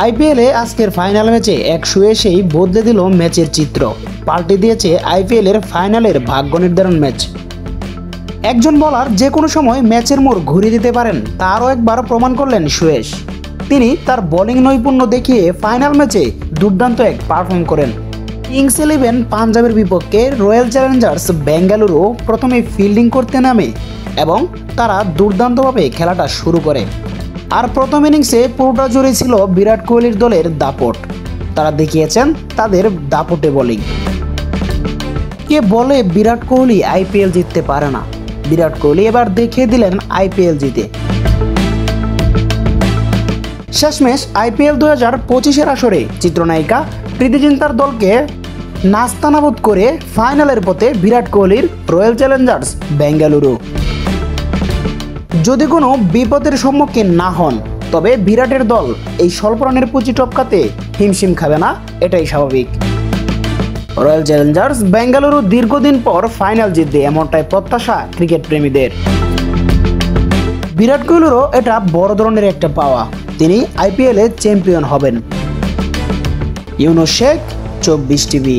আইপিএলে আজকের ফাইনাল ম্যাচে এক এসেই বদলে দিল ম্যাচের চিত্র, পাল্টে দিয়েছে আইপিএলের ফাইনালের ভাগ্য নির্ধারণ ম্যাচ। একজন বোলার যে কোনো সময় ম্যাচের মোড় ঘুরিয়ে দিতে পারেন, তারও একবার প্রমাণ করলেন সুয়েশ। তিনি তার বোলিং নৈপুণ্য দেখিয়ে ফাইনাল ম্যাচে দুর্দান্ত এক পারফর্ম করেন। কিংস 11 পাঞ্জাবের বিপক্ষে রয়্যাল চ্যালেঞ্জার্স বেঙ্গালুরু প্রথমে ফিল্ডিং করতে নামে এবং তারা দুর্দান্তভাবে খেলাটা শুরু করে। আর প্রথম ইনিংসে পুরোটা জুড়ে ছিল বিরাট কোহলির দলের দাপট। তারা দেখিয়েছেন তাদের দাপটে বোলিং। কে বলে বিরাট কোহলি আইপিএল জিততে পারে না? বিরাট কোহলি এবার দেখিয়ে দিলেন আইপিএল জিতে। শেষমেশ আইপিএল 2025-এর আসরে চিত্রনায়িকা প্রীতি জিন্তার দলকে নাস্তানাবুদ করে ফাইনালের পথে বিরাট কোহলির রয়্যাল চ্যালেঞ্জার্স বেঙ্গালুরু। যদি কোনো বিপদের সম্মুখীন না হন, তবে বিরাটের দল এই স্বল্প রানের পুঁজি টপকাতে হিমশিম খাবে না, এটাই স্বাভাবিক। রয়্যাল চ্যালেঞ্জার্স বেঙ্গালুরু দীর্ঘদিন পর ফাইনাল জিতবে, এমনটাই প্রত্যাশা ক্রিকেট প্রেমীদের। বিরাট কোহলিরও এটা বড় ধরনের একটা পাওয়া, তিনি আইপিএলে চ্যাম্পিয়ন হবেন। ইউনুস শেখ, 24 টিভি।